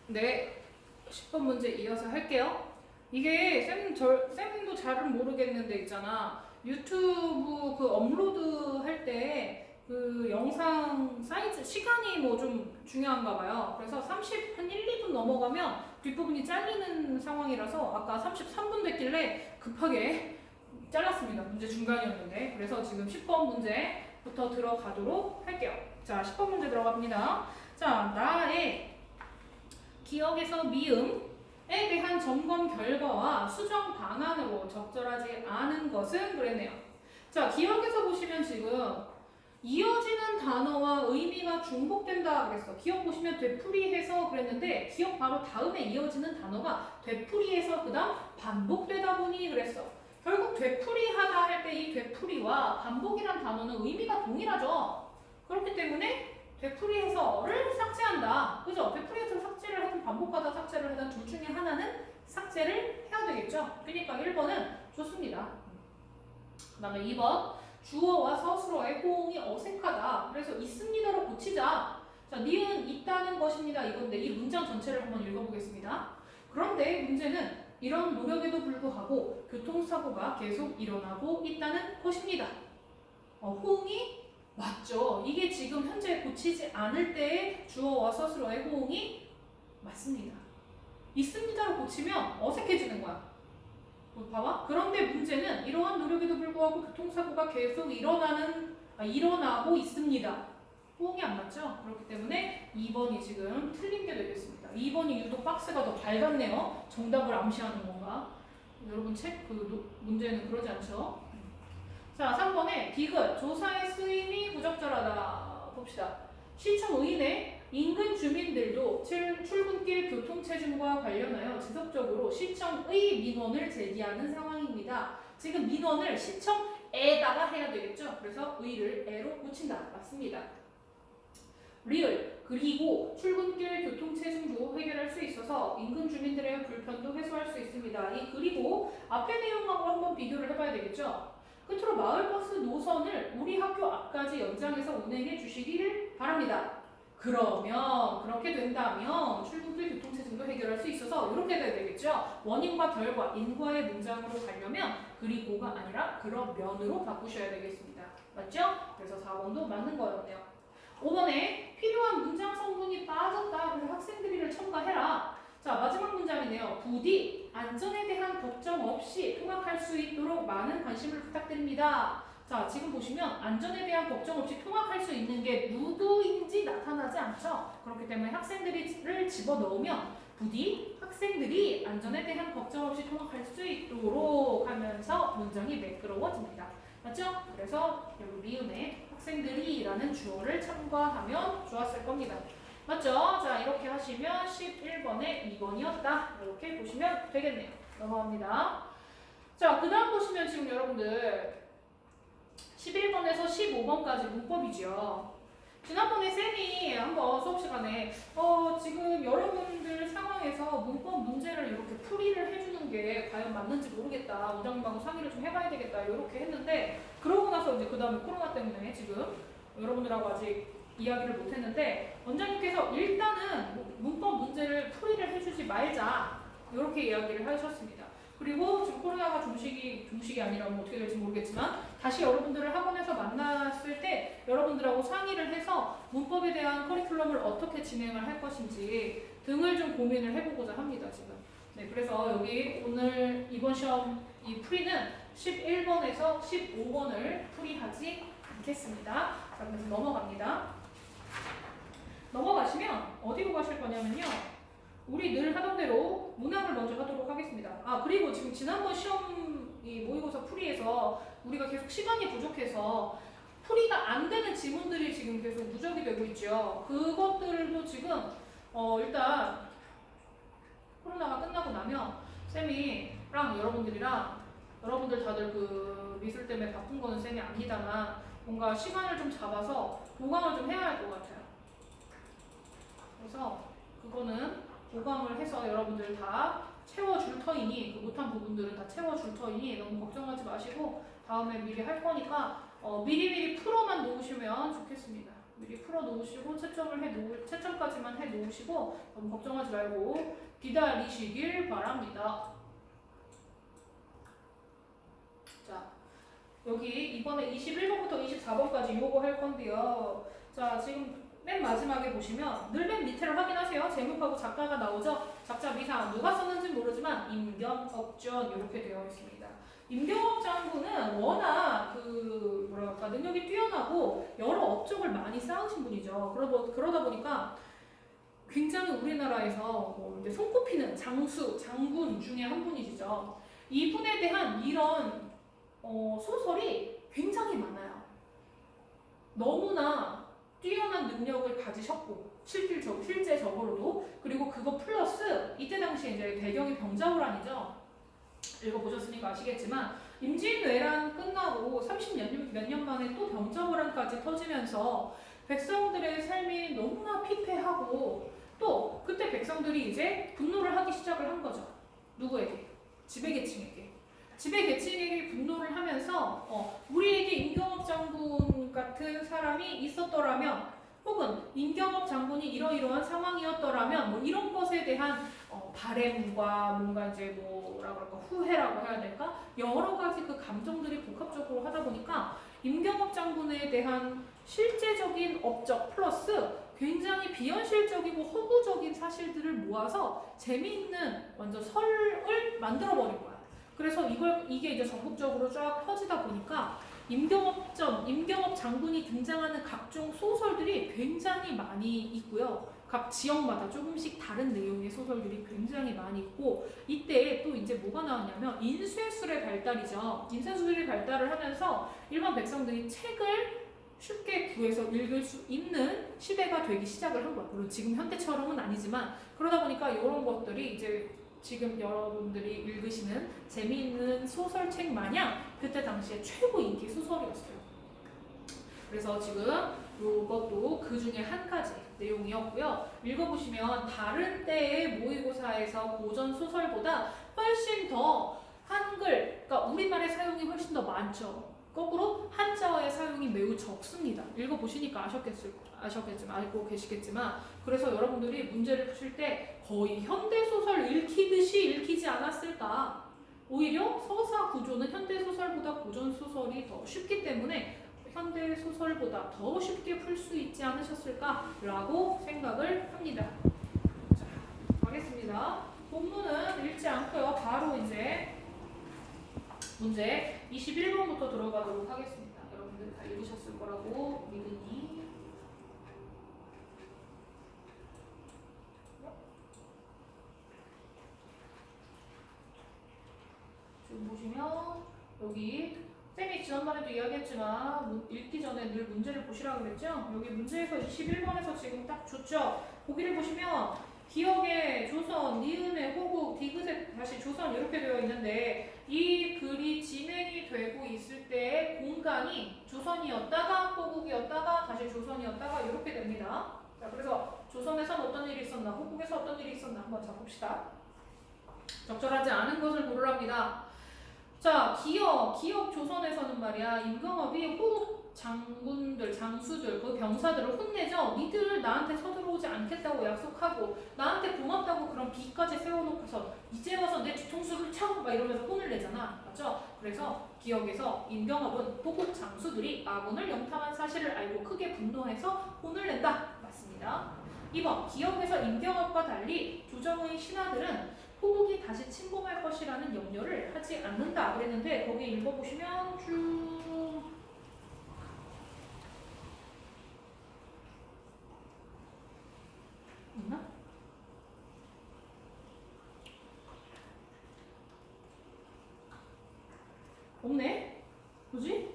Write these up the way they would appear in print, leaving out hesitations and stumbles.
네, 10번 문제 이어서 할게요. 이게 쌤도 잘은 모르겠는데 있잖아. 유튜브 그 업로드 할 때 그 영상 사이즈, 시간이 뭐 좀 중요한가 봐요. 그래서 한 1, 2분 넘어가면 뒷부분이 잘리는 상황이라서 아까 33분 됐길래 급하게 잘랐습니다. 문제 중간이었는데. 그래서 지금 10번 문제부터 들어가도록 할게요. 자, 10번 문제 들어갑니다. 자, 나의 기억에서 미음에 대한 점검 결과와 수정 방안으로 적절하지 않은 것은 그랬네요. 자, 기억에서 보시면 지금 이어지는 단어와 의미가 중복된다 그랬어. 기억 보시면 되풀이해서 그랬는데 기억 바로 다음에 이어지는 단어가 되풀이해서 그 다음 반복되다 보니 그랬어. 결국 되풀이하다 할 때 이 되풀이와 반복이란 단어는 의미가 동일하죠. 그렇기 때문에 되풀이해서를 삭제한다. 그죠? 되풀이해서 삭제를 하든 반복하다 삭제를 하든 둘 중에 하나는 삭제를 해야 되겠죠. 그러니까 1번은 좋습니다. 그 다음에 2번 주어와 서술어의 호응이 어색하다. 그래서 있습니다로 고치자. 자, 니은 있다는 것입니다. 이건데 이 문장 전체를 한번 읽어보겠습니다. 그런데 문제는 이런 노력에도 불구하고 교통사고가 계속 일어나고 있다는 것입니다. 호응이 맞죠. 이게 지금 현재 고치지 않을 때의 주어와 서술어의 호응이 맞습니다. 있습니다로 고치면 어색해지는 거야. 봐봐. 그런데 문제는 이러한 노력에도 불구하고 교통사고가 계속 일어나고 있습니다. 호응이 안 맞죠? 그렇기 때문에 2번이 지금 틀린 게 되겠습니다. 2번이 유독 박스가 더 밝았네요. 정답을 암시하는 건가? 여러분 문제는 그러지 않죠? 자, 3번에 디귿, 조사의 쓰임이 부적절하다. 봅시다. 시청 의내 인근 주민들도 출근길 교통체증과 관련하여 지속적으로 시청의 민원을 제기하는 상황입니다. 지금 민원을 시청에다가 해야 되겠죠? 그래서 의를 에로 붙인다. 맞습니다. 리을, 그리고 출근길 교통체증도 해결할 수 있어서 인근 주민들의 불편도 해소할 수 있습니다. 이 그리고 앞의 내용하고 한번 비교를 해봐야 되겠죠? 끝으로 마을버스 노선을 우리 학교 앞까지 연장해서 운행해 주시기를 바랍니다. 그러면 그렇게 된다면 출근길 교통체증도 해결할 수 있어서 이렇게 돼야 되겠죠. 원인과 결과, 인과의 문장으로 가려면 그리고가 아니라 그러면으로 바꾸셔야 되겠습니다. 맞죠? 그래서 4번도 맞는 거였네요. 5번에 필요한 문장 성분이 빠졌다. 그래서 학생들이를 첨가해라. 자, 마지막 문장이네요. 부디 안전에 대한 걱정 없이 통학할 수 있도록 많은 관심을 부탁드립니다. 자, 지금 보시면 안전에 대한 걱정 없이 통학할 수 있는 게 누구인지 나타나지 않죠. 그렇기 때문에 학생들을 집어넣으면 부디 학생들이 안전에 대한 걱정 없이 통학할 수 있도록 하면서 문장이 매끄러워집니다. 맞죠? 그래서 여기 리은에 학생들이라는 주어를 첨가하면 좋았을 겁니다. 맞죠? 자, 이렇게 하시면 11번에 2번이었다. 이렇게 보시면 되겠네요. 넘어갑니다. 자, 그 다음 보시면 지금 여러분들 11번에서 15번까지 문법이죠. 지난번에 쌤이 한번 수업 시간에 지금 여러분들 상황에서 문법 문제를 이렇게 풀이를 해주는 게 과연 맞는지 모르겠다. 원장님하고 상의를 좀 해봐야 되겠다. 이렇게 했는데 그러고 나서 이제 그 다음에 코로나 때문에 지금 여러분들하고 아직 이야기를 못했는데 원장님께서 일단은 문법 문제를 풀이를 해주지 말자. 이렇게 이야기를 하셨습니다. 그리고 지금 코로나가 종식이 아니라 뭐 어떻게 될지 모르겠지만 다시 여러분들을 학원에서 만났을 때 여러분들하고 상의를 해서 문법에 대한 커리큘럼을 어떻게 진행을 할 것인지 등을 좀 고민을 해보고자 합니다. 지금. 네, 그래서 여기 오늘 이번 시험 이 풀이는 11번에서 15번을 풀이하지 않겠습니다. 자, 그래서 넘어갑니다. 넘어가시면 어디로 가실 거냐면요. 우리 늘 하던 대로 문항을 먼저 하도록 하겠습니다. 아, 그리고 지금 지난번 시험이 모의고사 풀이에서 우리가 계속 시간이 부족해서 풀이가 안 되는 지문들이 지금 계속 누적이 되고 있죠. 그것들도 지금 일단 코로나가 끝나고 나면 쌤이랑 여러분들 다들 그 미술 때문에 바쁜 거는 쌤이 압니다만 뭔가 시간을 좀 잡아서 보강을 좀 해야 할 것 같아요. 그래서 그거는 보강을 해서 여러분들 다 채워줄 터이니 그 못한 부분들은 다 채워줄 터이니 너무 걱정하지 마시고 다음에 미리 할 거니까 미리미리 풀어만 놓으시면 좋겠습니다. 미리 풀어 놓으시고 채점까지만 해 놓으시고 너무 걱정하지 말고 기다리시길 바랍니다. 자, 여기 이번에 21번부터 24번까지 요거 할 건데요. 자, 지금 맨 마지막에 보시면 늘 맨 밑에를 확인하세요. 제목하고 작가가 나오죠? 작자 미상 누가 썼는지 모르지만 임경업전 이렇게 되어 있습니다. 임경업 장군은 워낙 그 뭐랄까 능력이 뛰어나고 여러 업적을 많이 쌓으신 분이죠. 그러다 보니까 굉장히 우리나라에서 뭐 이제 손꼽히는 장군 중에 한 분이시죠. 이분에 대한 이런 소설이 굉장히 많아요. 너무나 뛰어난 능력을 가지셨고 실제적으로도 그리고 그거 플러스 이때 당시에 이제 배경이 병자호란이죠. 읽어보셨으니까 아시겠지만 임진왜란 끝나고 30몇 년 만에 또 병자호란까지 터지면서 백성들의 삶이 너무나 피폐하고 또 그때 백성들이 이제 분노를 하기 시작을 한 거죠. 누구에게? 지배계층에게. 지배계층에게 분노를 하면서 우리에게 임경업 장군 같은 사람이 있었더라면 혹은 임경업 장군이 이러이러한 상황이었더라면 뭐 이런 것에 대한 바램과 뭔가 이제 뭐라 그럴까 후회라고 해야 될까 여러 가지 그 감정들이 복합적으로 하다 보니까 임경업 장군에 대한 실제적인 업적 플러스 굉장히 비현실적이고 허구적인 사실들을 모아서 재미있는 완전 설을 만들어 버린 거야. 그래서 이게 이제 전국적으로 쫙 퍼지다 보니까 임경업 장군이 등장하는 각종 소설들이 굉장히 많이 있고요. 각 지역마다 조금씩 다른 내용의 소설들이 굉장히 많이 있고 이때 또 이제 뭐가 나왔냐면 인쇄술의 발달이죠. 인쇄술이 발달을 하면서 일반 백성들이 책을 쉽게 구해서 읽을 수 있는 시대가 되기 시작을 한 거야. 물론 지금 현대처럼은 아니지만 그러다 보니까 이런 것들이 이제 지금 여러분들이 읽으시는 재미있는 소설책 마냥 그때 당시에 최고 인기 소설이었어요. 그래서 지금 이것도 그 중에 한 가지 내용이었고요. 읽어보시면 다른 때의 모의고사에서 고전 소설보다 훨씬 더 한글, 그러니까 우리말의 사용이 훨씬 더 많죠. 거꾸로 한자어의 사용이 매우 적습니다. 읽어보시니까 알고 계시겠지만 그래서 여러분들이 문제를 푸실 때 거의 현대소설 읽히듯이 읽히지 않았을까. 오히려 서사 구조는 현대소설보다 고전소설이 더 쉽기 때문에 현대소설보다 더 쉽게 풀 수 있지 않으셨을까라고 생각을 합니다. 자, 가겠습니다. 본문은 읽지 않고요. 바로 이제 문제 21번부터 들어가도록 하겠습니다. 여러분들 다 읽으셨을 거라고 믿으니 지금 보시면 여기 쌤이 지난번에도 이야기했지만 읽기 전에 늘 문제를 보시라고 그랬죠? 여기 문제에서 21번에서 지금 딱 좋죠? 보기를 보시면 기억의 조선, 니은의 호국, 디귿의 다시 조선 이렇게 되어 있는데 이 글이 진행이 되고 있을 때 공간이 조선이었다가 호국이었다가 다시 조선이었다가 이렇게 됩니다. 자, 그래서 조선에선 어떤 일이 있었나, 호국에서 어떤 일이 있었나 한번 잡봅시다. 적절하지 않은 것을 고르랍니다. 자, 기억 조선에서는 말이야 임금업이 호국 장군들, 장수들, 그 병사들을 혼내죠. 니들 나한테 쳐들어오지 않겠다고 약속하고 나한테 고맙다고 그런 비까지 세워놓고서 이제 와서 내 뒤통수를 쳐! 막 이러면서 혼을 내잖아. 맞죠? 그래서 기억에서 임경업은 호국 장수들이 아군을 영탐한 사실을 알고 크게 분노해서 혼을 낸다. 맞습니다. 2번 기억에서 임경업과 달리 조정의 신하들은 호국이 다시 침공할 것이라는 염려를 하지 않는다 그랬는데 거기 읽어보시면 쭉 있나? 없네? 뭐지?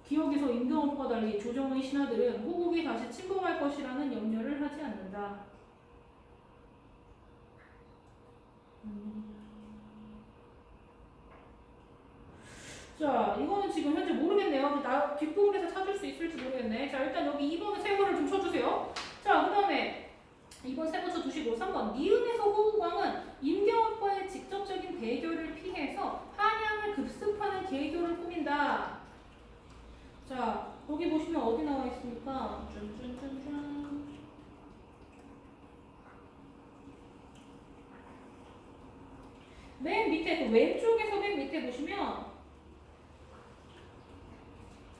기억에서 임경업과 달리 조정의 신하들은 호국이 다시 침공할 것이라는 염려를 하지 않는다. 자, 이거는 지금 현재 모르겠네요. 나 뒷부분에서 찾을 수 있을지 모르겠네. 자, 일단 여기 2번은 세 번을 좀 쳐주세요. 자, 그 다음에 2번 세 번 쳐주시고 3번 니은에서 호국왕은 임경업과의 직접적인 대결을 피해서 한양을 급습하는 계교를 꾸민다. 자, 밑에 그 왼쪽에서 맨 밑에 보시면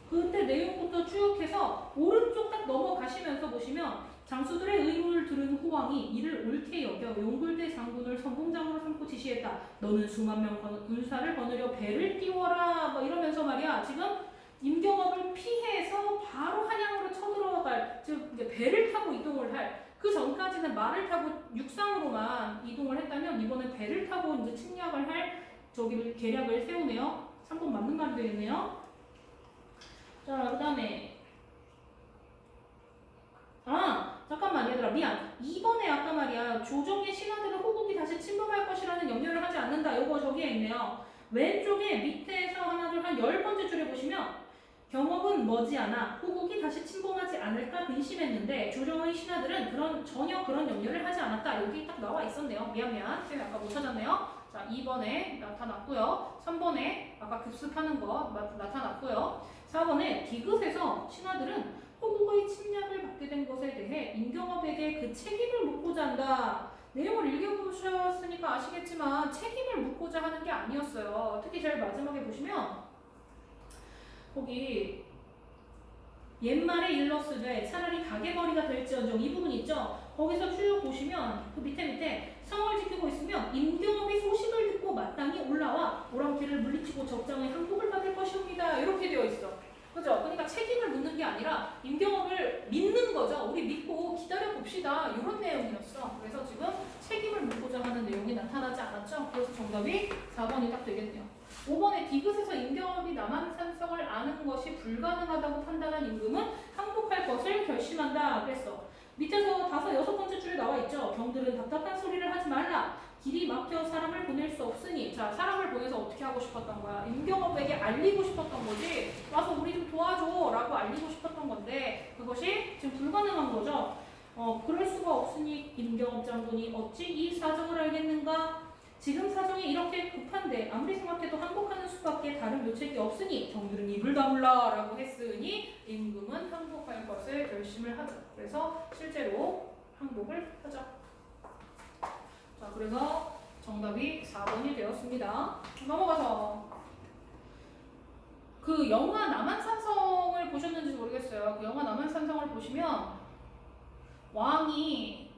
그때 내용부터 쭉 해서 오른쪽 딱 넘어가시면서 보시면 장수들의 의로를 들은 호왕이 이를 옳게 여겨 용불대 장군을 선봉장으로 삼고 지시했다. 너는 수만 명 군사를 거느려 배를 띄워라. 뭐 이러면서 말이야. 지금 임경업을 피해서 바로 한양으로 쳐들어갈, 즉 이제 배를 타고 이동을 할. 그 전까지는 말을 타고 육상으로만 이동을 했다면 이번에 배를 타고 이제 침략을 할 저기 계략을 세우네요. 3번 맞는 말이 되겠네요. 자, 그 다음에 잠깐만 얘들아 미안. 2번에 아까 말이야 조정의 신하들은 호국이 다시 침범할 것이라는 염려를 하지 않는다. 요거 저기에 있네요. 왼쪽에 밑에서 하나 둘 한 10번째 줄에 보시면 경업은 머지않아 호국이 다시 침범하지 않을까 근심했는데 조정의 신하들은 전혀 그런 염려를 하지 않았다. 여기 딱 나와 있었네요. 미안. 쌤이 아까 못 찾았네요. 자, 2번에 나타났고요. 3번에 아까 급습하는 거 나타났고요. 4번에 디귿에서 신하들은 호국의 침략을 받게 된 것에 대해 임경업에게 그 책임을 묻고자 한다. 내용을 읽어보셨으니까 아시겠지만 책임을 묻고자 하는 게 아니었어요. 특히 제일 마지막에 보시면 거기 옛말에 일렀으되 차라리 닭의 머리가 될지언정 이 부분 있죠? 거기서 쭉 보시면 그 밑에 성을 지키고 있으면 임경업이 소식을 듣고 마땅히 올라와 오랑캐를 물리치고 적장의 항복을 받을 것이옵니다. 이렇게 되어 있어. 그죠? 그러니까 책임을 묻는 게 아니라 임경업을 믿는 거죠. 우리 믿고 기다려 봅시다. 이런 내용이었어. 그래서 지금 책임을 묻고자 하는 내용이 나타나지 않았죠. 그래서 정답이 4번이 딱 되겠네요. 5번에 디귿에서 임경업이 남한산성을 아는 것이 불가능하다고 판단한 임금은 항복할 것을 결심한다. 그랬어. 밑에서 6번째 줄에 나와 있죠. 경들은 답답한 소리를 하지 말라. 길이 막혀 사람을 보낼 수 없으니. 자, 사람을 보내서 어떻게 하고 싶었던 거야? 임경업에게 알리고 싶었던 거지. 와서 우리 좀 도와줘 라고 알리고 싶었던 건데 그것이 지금 불가능한 거죠. 그럴 수가 없으니 임경업 장군이 어찌 이 사정을 알겠는가? 지금 사정이 이렇게 급한데 아무리 생각해도 항복하는 수밖에 다른 묘책이 없으니 경들은 입을 다물라 라고 했으니 임금은 항복할 것을 결심을 하죠. 그래서 실제로 항복을 하죠. 자, 그래서 정답이 4번이 되었습니다. 넘어가서 그 영화 남한산성을 보셨는지 모르겠어요. 그 영화 남한산성을 보시면 왕이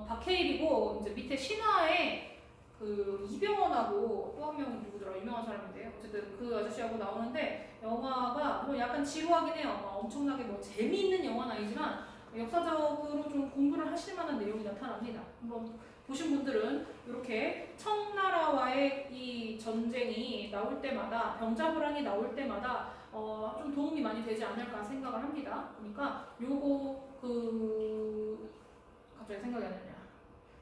박해일이고 이제 밑에 신하에 그 이병헌하고 또 한 명은 누구더라? 유명한 사람인데 어쨌든 그 아저씨하고 나오는데 영화가 뭐 약간 지루하긴 해요. 엄청나게 뭐 재미있는 영화는 아니지만 역사적으로 좀 공부를 하실 만한 내용이 나타납니다. 한번 보신 분들은 이렇게 청나라와의 이 전쟁이 나올 때마다 병자호란이 나올 때마다 좀 도움이 많이 되지 않을까 생각을 합니다. 그러니까 요거 갑자기 생각이 안 나냐.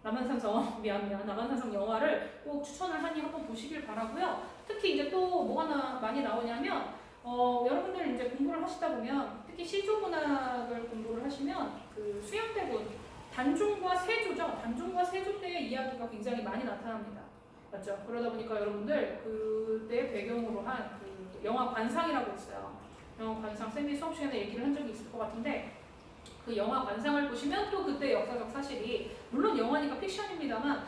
남한산성 남한산성 영화를 꼭 추천을 하니 한번 보시길 바라고요. 특히 이제 또 뭐가 많이 나오냐면 여러분들 이제 공부를 하시다 보면 특히 시조문학을 공부를 하시면 그 수양대군 단종과 세조죠. 단종과 세조 때의 이야기가 굉장히 많이 나타납니다. 맞죠? 그러다 보니까 여러분들 그때 배경으로 한 그 영화 관상이라고 있어요. 영화 관상 쌤이 수업 시간에 얘기를 한 적이 있을 것 같은데 그 영화 관상을 보시면 또 그때 역사적 사실이 물론 영화니까 픽션입니다만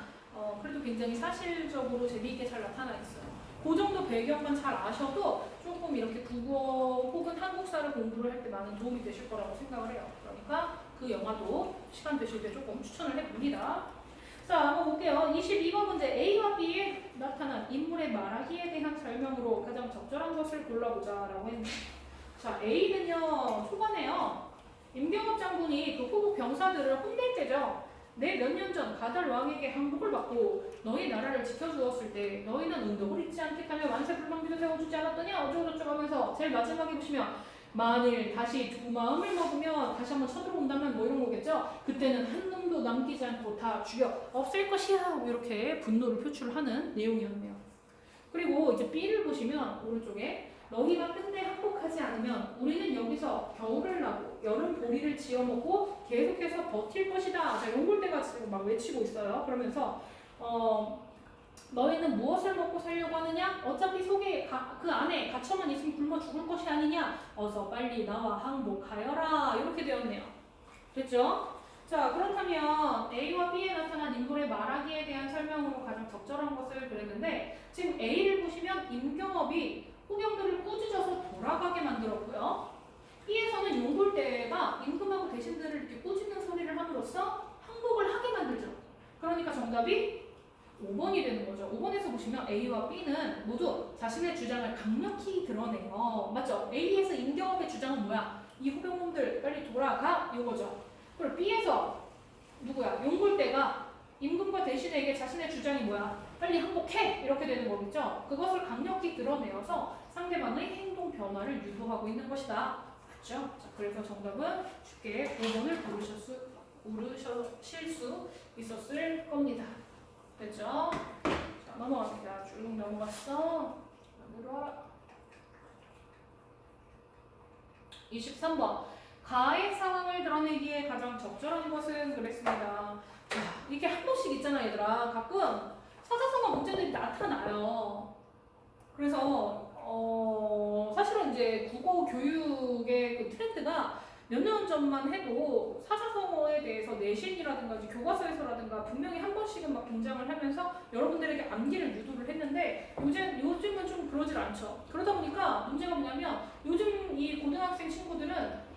그래도 굉장히 사실적으로 재미있게 잘 나타나 있어요. 그 정도 배경만 잘 아셔도 조금 이렇게 국어 혹은 한국사를 공부를 할 때 많은 도움이 되실 거라고 생각을 해요. 그러니까 그 영화도 시간 되실 때 조금 추천을 해봅니다. 자, 한번 볼게요. 22번 문제. A와 B에 나타난 인물의 말하기에 대한 설명으로 가장 적절한 것을 골라보자 라고 했는데 자, A는요 초반에요 임경업 장군이 그 호국 병사들을 혼낼 때죠. 내 몇 년 전 가달 왕에게 항복을 받고 너희 나라를 지켜주었을 때 너희는 은덕을 잊지 않겠다며 만세불망비도 세워주지 않았더냐 어쩌고저쩌고 하면서 제일 마지막에 보시면 만일 다시 두 마음을 먹으면 다시 한번 쳐들어온다면 뭐 이런 거겠죠. 그때는 한 놈도 남기지 않고 다 죽여 없앨 것이야 이렇게 분노를 표출하는 내용이었네요. 그리고 이제 B를 보시면 오른쪽에 너희가 끝내 항복하지 않으면 우리는 여기서 겨울을 나고 여름 보리를 지어먹고 계속해서 버틸 것이다. 자, 용골대가 지금 막 외치고 있어요. 그러면서 너희는 무엇을 먹고 살려고 하느냐? 어차피 속에 그 안에 갇혀만 있으면 굶어 죽을 것이 아니냐? 어서 빨리 나와 항복하여라. 이렇게 되었네요. 됐죠? 자, 그렇다면 A와 B에 나타난 인물의 말하기에 대한 설명으로 가장 적절한 것을 그랬는데 지금 A를 보시면 임경업이 호경들을 꾸짖어서 돌아가게 만들었고요. B에서는 용골대가 임금하고 대신들을 이렇게 꾸짖는 소리를 함으로써 항복을 하게 만들죠. 그러니까 정답이 5번이 되는 거죠. 5번에서 보시면 A와 B는 모두 자신의 주장을 강력히 드러내요. 맞죠? A에서 임경업의 주장은 뭐야? 이 호병놈들 빨리 돌아가 이거죠. 그리고 B에서 누구야? 용골대가 임금과 대신에게 자신의 주장이 뭐야? 빨리 항복해! 이렇게 되는 거겠죠? 그것을 강력히 드러내어서 상대방의 행동 변화를 유도하고 있는 것이다. 맞죠? 자, 그래서 정답은 쉽게 5번을 고르실 수 있었을 겁니다. 됐죠? 자, 넘어갑니다. 쭉 넘어갔어. 넘어라. 23번. 가해 상황을 드러내기에 가장 적절한 것은 그랬습니다. 자, 이게 한 번씩 있잖아, 얘들아. 가끔 사자성어 문제들이 나타나요. 그래서 사실은 이제 국어 교육의 그 트렌드가 몇 년 전만 해도 사자성어에 대해서 내신이라든가 이제 교과서에서라든가 분명히 한 번씩은 막 등장을 하면서 여러분들에게 암기를 유도를 했는데 요즘은 좀 그러질 않죠. 그러다 보니까 문제가 뭐냐면 요즘 이 고등학생 친구들은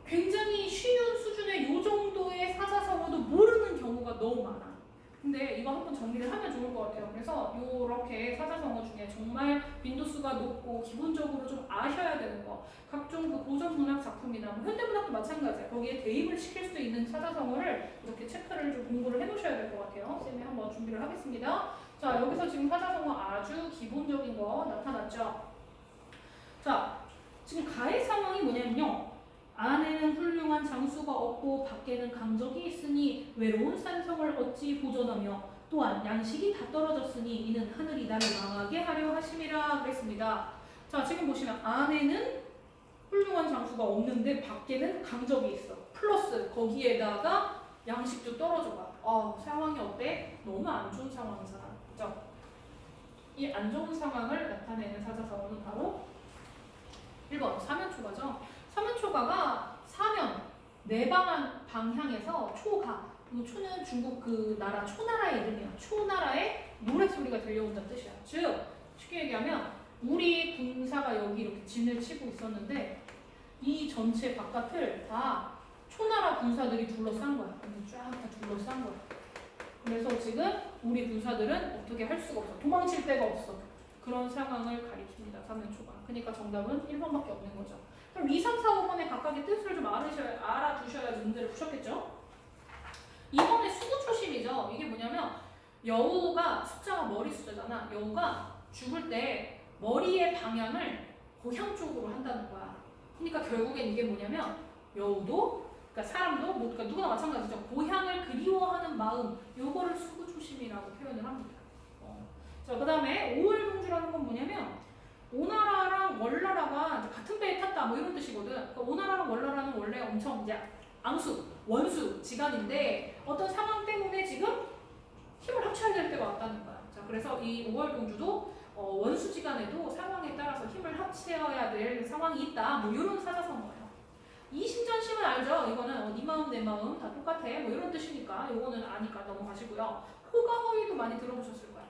굉장히 쉬운 수준의 요 정도의 사자성어도 모르는 경우가 너무 많아. 근데 이거 한번 정리를 하면 좋을 것 같아요. 그래서 요렇게 사자성어 중에 정말 빈도수가 높고 기본적으로 좀 아셔야 되는 거, 각종 그 고전 문학 작품이나 뭐 현대문학도 마찬가지야. 거기에 대입을 시킬 수 있는 사자성어를 이렇게 체크를 좀 공부를 해놓으셔야 될 것 같아요. 쌤이 한번 준비를 하겠습니다. 자, 여기서 지금 사자성어 아주 기본적인 거 나타났죠. 자, 지금 가해 상황이 뭐냐면요. 안에는 훌륭한 장수가 없고 밖에는 강적이 있으니 외로운 산성을 어찌 보존하며 또한 양식이 다 떨어졌으니 이는 하늘이 나를 망하게 하려 하심이라 그랬습니다. 자, 지금 보시면 안에는 훌륭한 장수가 없는데 밖에는 강적이 있어. 플러스 거기에다가 양식도 떨어져가. 상황이 어때? 너무 안 좋은 상황이잖아. 그죠? 이 안 좋은 상황을 나타내는 사자성어는 바로 1번 사면초가죠. 사면초가가 사면 내방한 방향에서 초가, 이 초는 중국 그 나라 초나라의 이름이야. 초나라의 노랫소리가 들려온다는 뜻이야. 즉 쉽게 얘기하면 우리 군사가 여기 이렇게 진을 치고 있었는데 이 전체 바깥을 다 초나라 군사들이 둘러싼 거야. 쫙 다 둘러싼 거야. 그래서 지금 우리 군사들은 어떻게 할 수가 없어. 도망칠 데가 없어. 그런 상황을 가리킵니다. 사면초가. 그러니까 정답은 1번밖에 없는 거죠. 그럼 2, 3, 4, 5번의 각각의 뜻을 좀 알아두셔야지 문제를 푸셨겠죠? 2번의 수구초심이죠. 이게 뭐냐면 여우가 숫자가 머리 숫자잖아. 여우가 죽을 때 머리의 방향을 고향 쪽으로 한다는 거야. 그러니까 결국엔 이게 뭐냐면 여우도 그러니까 사람도 그러니까 누구나 마찬가지죠. 고향을 그리워하는 마음 요거를 수구초심이라고 표현을 합니다. 자, 그 다음에 오월공주라는 건 뭐냐면 오나라랑 월나라가 같은 배에 탔다 뭐 이런 뜻이거든. 그러니까 오나라랑 월나라는 원래 엄청 이제 앙수, 원수, 지간인데 어떤 상황 때문에 지금 힘을 합쳐야 될 때가 왔다는 거야. 자, 그래서 이 오월공주도 원수 지간에도 상황에 따라서 힘을 합쳐야 될 상황이 있다. 뭐 이런 사자성어예요. 이심전심은 알죠? 이거는 네 마음 내 마음 다 똑같아. 뭐 이런 뜻이니까 이거는 아니까 넘어가시고요. 호가 허위도 많이 들어보셨을 거야.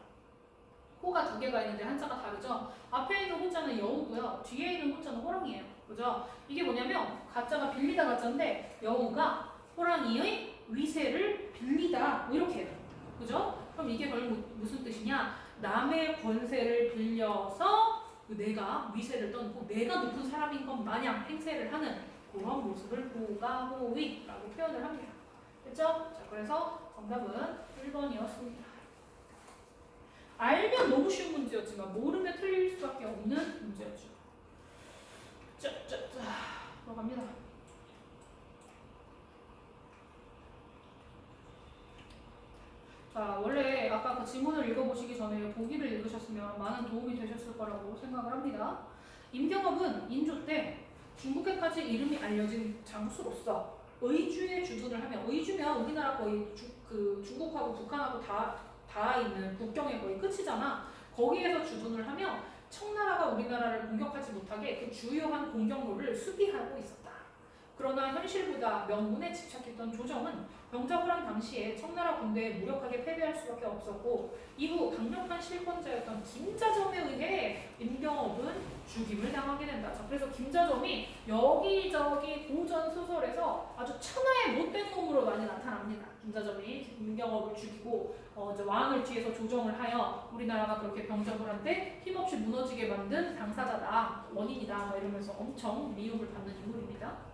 호가 두 개가 있는데 한자가 다르죠? 앞에 있는 호자는 여우고요. 뒤에 있는 호자는 호랑이에요. 그죠? 이게 뭐냐면 가짜가 빌리다 가짜인데 여우가 호랑이의 위세를 빌리다 뭐 이렇게 해요. 그죠? 그럼 이게 결국 무슨 뜻이냐? 남의 권세를 빌려서 내가 위세를 떠놓고 내가 높은 사람인 것 마냥 행세를 하는 그런 모습을 호가호위라고 표현을 합니다. 됐죠? 자, 그래서 정답은 1번이었습니다. 알면 너무 쉬운 문제였지만 모르면 틀릴 수밖에 없는 문제였죠. 짜짜짜 들어갑니다. 자, 원래 아까 그 지문을 읽어보시기 전에 보기를 읽으셨으면 많은 도움이 되셨을 거라고 생각을 합니다. 임경업은 인조 때 중국에까지 이름이 알려진 장수로서 의주에 주둔을 하며 의주면 우리나라 거의 중국하고 북한하고 다 있는 국경의 거의 끝이잖아. 거기에서 주둔을 하며 청나라가 우리나라를 공격하지 못하게 그 주요한 공격로를 수비하고 있었다. 그러나 현실보다 명분에 집착했던 조정은 병자호란 당시에 청나라 군대에 무력하게 패배할 수밖에 없었고 이후 강력한 실권자였던 김자점에 의해 임경업은 죽임을 당하게 된다. 자, 그래서 김자점이 여기저기 고전 소설에서 아주 천하의 못된 놈으로 많이 나타납니다. 김자점이 임경업을 죽이고 이제 왕을 뒤에서 조정을 하여 우리나라가 그렇게 병자호란 때 힘없이 무너지게 만든 당사자다, 원인이다, 뭐 이러면서 엄청 미움을 받는 인물입니다.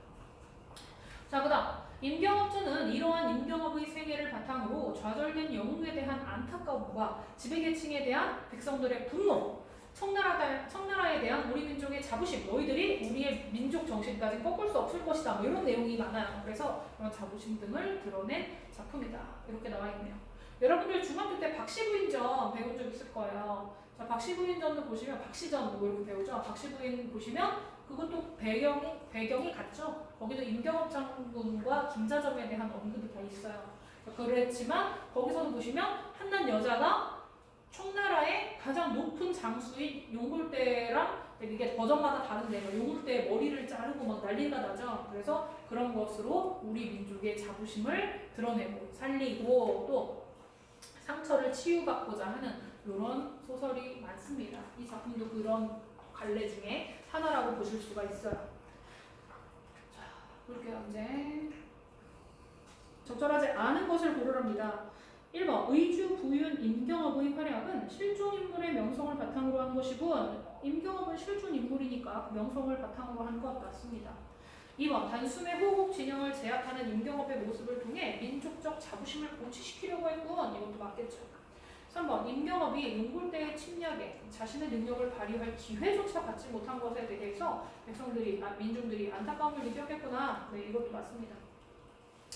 자, 그다음 임경업주는 이러한 임경업의 생애를 바탕으로 좌절된 영웅에 대한 안타까움과 지배계층에 대한 백성들의 분노, 청나라에 대한 우리 민족의 자부심, 너희들이 우리의 민족 정신까지 꺾을 수 없을 것이다, 뭐 이런 내용이 많아요. 그래서 그런 자부심 등을 드러낸 작품이다, 이렇게 나와 있네요. 여러분들 중학교 때 박씨부인전 배운 적 있을 거예요. 자, 박씨부인전도 보시면 박씨전 뭐 이렇게 배우죠. 박씨부인 보시면 그것도 배경이 같죠. 거기도 임경업 장군과 김자점에 대한 언급이 다 있어요. 그랬지만 거기서도 보시면 한낱 여자가 청나라의 가장 높은 장수인 용굴대랑 이게 버전마다 다른데 용굴대 머리를 자르고 막 난리가 나죠. 그래서 그런 것으로 우리 민족의 자부심을 드러내고 살리고 또 상처를 치유받고자 하는 이런 소설이 많습니다. 이 작품도 그런 갈래 중에 하나라고 보실 수가 있어요. 자, 볼게요. 이제 적절하지 않은 것을 고르랍니다. 1번 의주 부윤 임경업의 활약은 실존인물의 명성을 바탕으로 한 것이군. 임경업은 실존인물이니까 명성을 바탕으로 한 것 같습니다. 2번 단숨에 호국 진영을 제압하는 임경업의 모습을 통해 민족적 자부심을 고취시키려고 했군. 이것도 맞겠죠. 3번 임경업이 용굴대의 침략에 자신의 능력을 발휘할 기회조차 받지 못한 것에 대해서 민중들이 안타까움을 느꼈겠구나. 네, 이것도 맞습니다.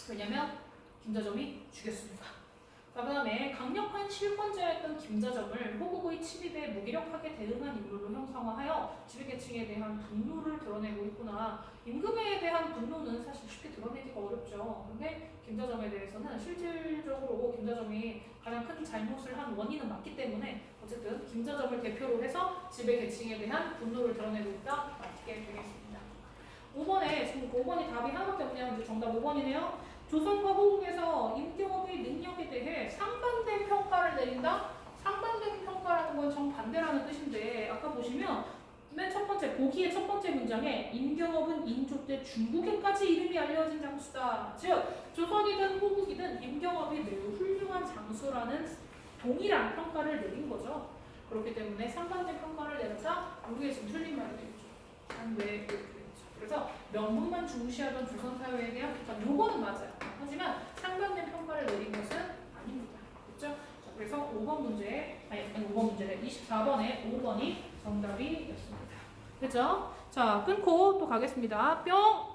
왜냐면 김자점이 죽였으니까. 그 다음에 강력한 실권자였던 김자점을 호국의 침입에 무기력하게 대응한 인물로 형상화하여 지배계층에 대한 분노를 드러내고 있구나. 임금에 대한 분노는 사실 쉽게 드러내기가 어렵죠. 근데 김자점에 대해서는 실질적으로 김자점이 가장 큰 잘못을 한 원인은 맞기 때문에 어쨌든 김자점을 대표로 해서 지배계층에 대한 분노를 드러내고 있다. 맞게 되겠습니다. 5번에 지금 5번이 답이 하나밖에 없네요. 정답 5번이네요. 조선과 호국에서 임경업의 능력에 대해 상반된 평가를 내린다? 상반된 평가라는 건 정반대라는 뜻인데 아까 보시면 맨 첫 번째 보기의 첫 번째 문장에 임경업은 인조 때 중국에까지 이름이 알려진 장수다. 즉 조선이든 호국이든 임경업이 매우 훌륭한 장수라는 동일한 평가를 내린 거죠. 그렇기 때문에 상반된 평가를 내렸다? 우리의 지금 틀린 말이 되겠죠. 왜 이렇게 되겠죠. 그래서 명분만 중시하던 조선 사회에 대한 평가, 요거는 맞아요. 하지만 상반된 평가를 내린 것은 아닙니다. 그렇죠? 자, 그래서 5번 문제, 아니 5번 문제는 24번에 5번이 정답이었습니다. 그렇죠? 자, 끊고 또 가겠습니다. 뿅!